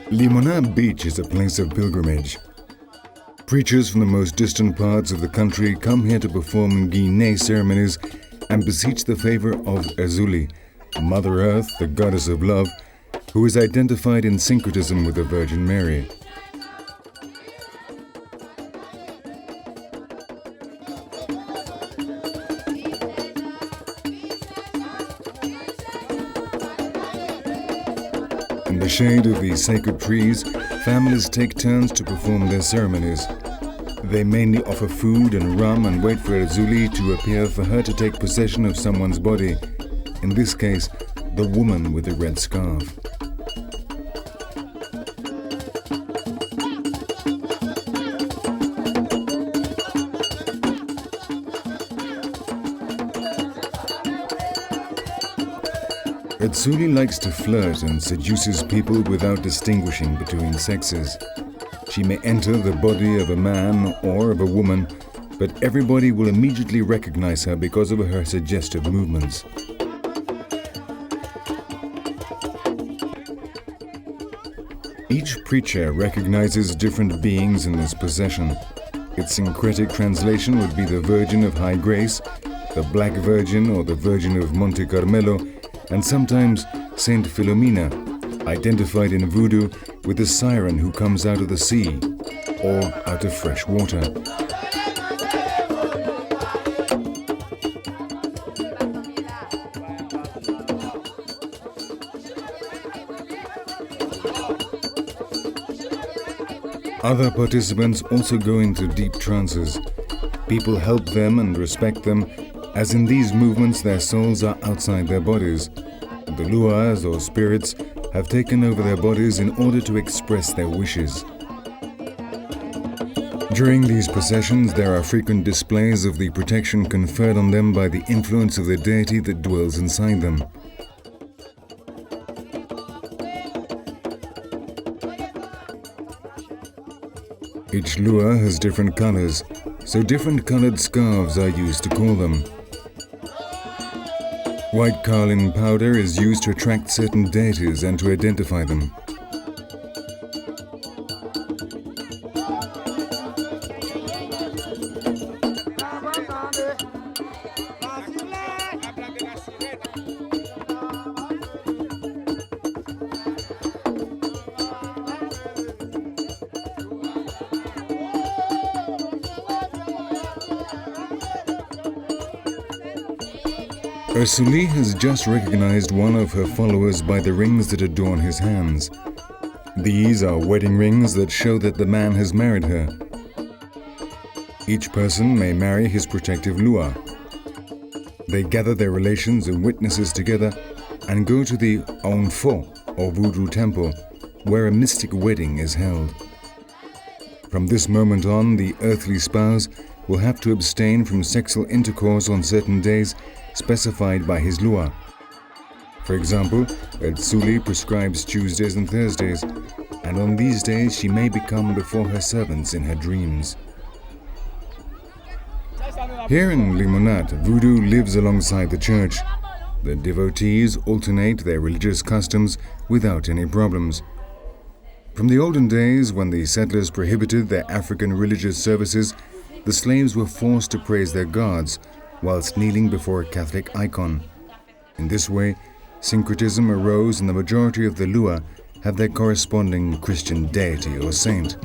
Limonad Beach is a place of pilgrimage. Preachers from the most distant parts of the country come here to perform Guinea ceremonies and beseech the favor of Azuli, Mother Earth, the goddess of love, who is identified in syncretism with the Virgin Mary. In the shade of these sacred trees, families take turns to perform their ceremonies. They mainly offer food and rum and wait for Azuli to appear for her to take possession of someone's body, in this case, the woman with the red scarf. Azuli likes to flirt and seduces people without distinguishing between sexes. She may enter the body of a man or of a woman, but everybody will immediately recognize her because of her suggestive movements. Each preacher recognizes different beings in this procession. Its syncretic translation would be the Virgin of High Grace, the Black Virgin or the Virgin of Monte Carmelo, and sometimes Saint Philomena, identified in Voodoo with the siren who comes out of the sea or out of fresh water. Other participants also go into deep trances. People help them and respect them, as in these movements their souls are outside their bodies. The luas or spirits have taken over their bodies in order to express their wishes. During these processions there are frequent displays of the protection conferred on them by the influence of the deity that dwells inside them. Each lua has different colors, so different colored scarves are used to call them. White carlin powder is used to attract certain deities and to identify them. Azuli has just recognized one of her followers by the rings that adorn his hands. These are wedding rings that show that the man has married her. Each person may marry his protective lua. They gather their relations and witnesses together and go to the Onfo, or Voodoo temple, where a mystic wedding is held. From this moment on, the earthly spouse will have to abstain from sexual intercourse on certain days specified by his lua. For example, Azuli prescribes Tuesdays and Thursdays, and on these days she may become before her servants in her dreams. Here in Limonad, Voodoo lives alongside the church. The devotees alternate their religious customs without any problems. From the olden days, when the settlers prohibited their African religious services, the slaves were forced to praise their gods whilst kneeling before a Catholic icon. In this way, syncretism arose and the majority of the lua have their corresponding Christian deity or saint.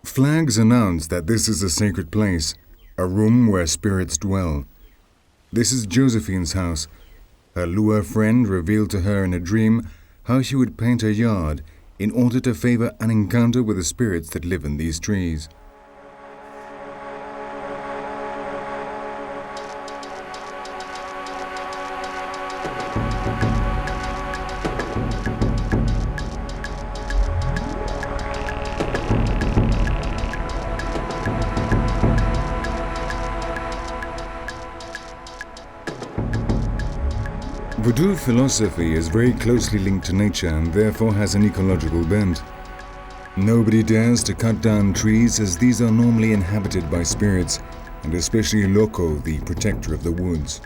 Flags announce that this is a sacred place, a room where spirits dwell. This is Josephine's house. Her lua friend revealed to her in a dream how she would paint her yard in order to favor an encounter with the spirits that live in these trees. Voodoo philosophy is very closely linked to nature and therefore has an ecological bent. Nobody dares to cut down trees as these are normally inhabited by spirits, and especially Loco, the protector of the woods.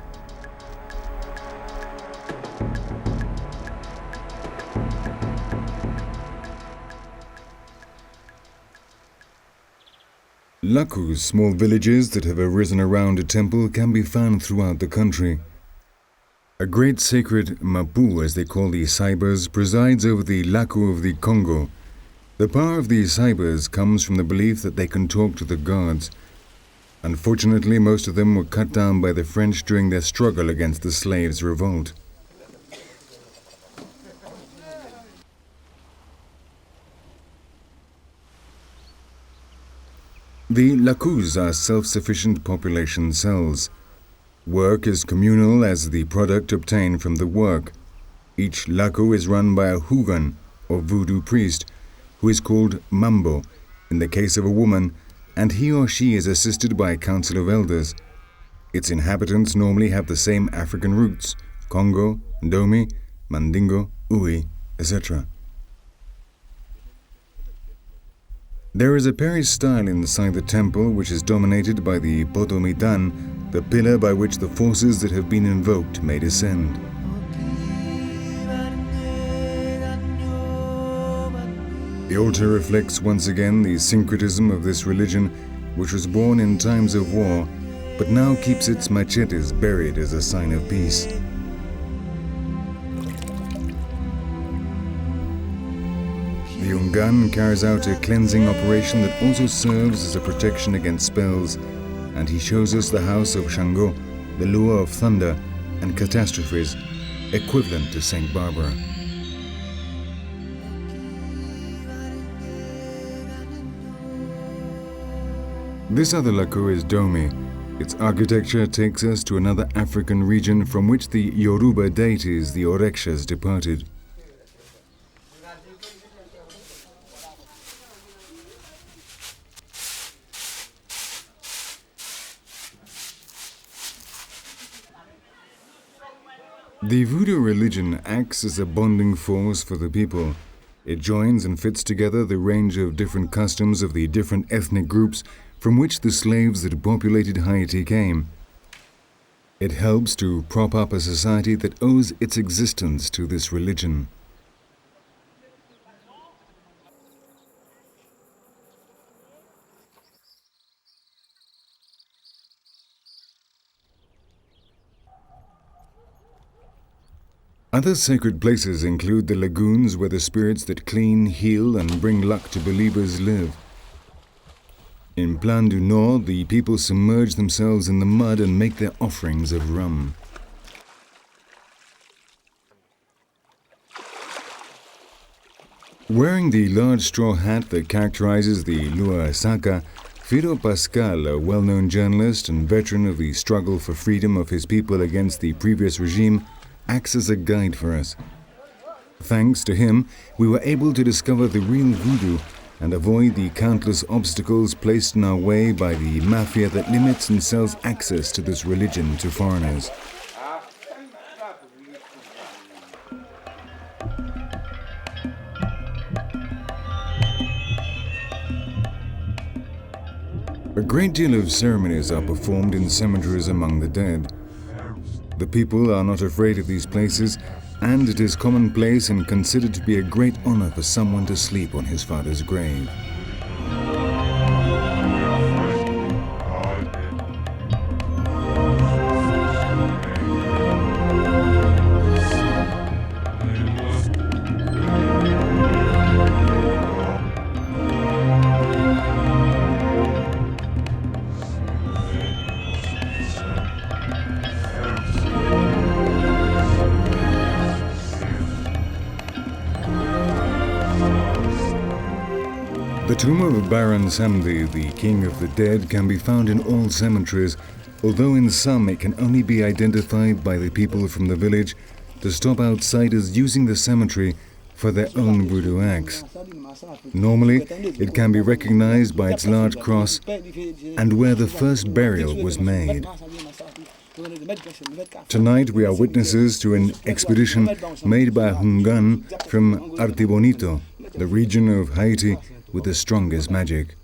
Lakus, small villages that have arisen around a temple, can be found throughout the country. A great sacred Mapu, as they call the Saibas, presides over the Laku of the Congo. The power of the Saibas comes from the belief that they can talk to the gods. Unfortunately, most of them were cut down by the French during their struggle against the slaves' revolt. The Lakus are self-sufficient population cells. Work is communal as the product obtained from the work. Each Laku is run by a Hugan, or voodoo priest, who is called Mambo, in the case of a woman, and he or she is assisted by a council of elders. Its inhabitants normally have the same African roots: Congo, Ndomi, Mandingo, Ui, etc. There is a peristyle inside the temple which is dominated by the Potomitan, the pillar by which the forces that have been invoked may descend. The altar reflects once again the syncretism of this religion, which was born in times of war, but now keeps its machetes buried as a sign of peace. The Ungan carries out a cleansing operation that also serves as a protection against spells, and he shows us the house of Shango, the lure of thunder and catastrophes, equivalent to Saint Barbara. This other Laku is Domi. Its architecture takes us to another African region from which the Yoruba deities, the Orekshas, departed. The Voodoo religion acts as a bonding force for the people. It joins and fits together the range of different customs of the different ethnic groups from which the slaves that populated Haiti came. It helps to prop up a society that owes its existence to this religion. Other sacred places include the lagoons where the spirits that clean, heal, and bring luck to believers live. In Plan du Nord, the people submerge themselves in the mud and make their offerings of rum. Wearing the large straw hat that characterizes the Lua Saka, Fido Pascal, a well-known journalist and veteran of the struggle for freedom of his people against the previous regime, acts as a guide for us. Thanks to him, we were able to discover the real voodoo and avoid the countless obstacles placed in our way by the mafia that limits and sells access to this religion to foreigners. A great deal of ceremonies are performed in cemeteries among the dead. The people are not afraid of these places, and it is commonplace and considered to be a great honor for someone to sleep on his father's grave. The tomb of Baron Samedi, the king of the dead, can be found in all cemeteries, although in some it can only be identified by the people from the village to stop outsiders using the cemetery for their own voodoo acts. Normally, it can be recognized by its large cross and where the first burial was made. Tonight we are witnesses to an expedition made by Hungan from Artibonito, the region of Haiti with the strongest magic.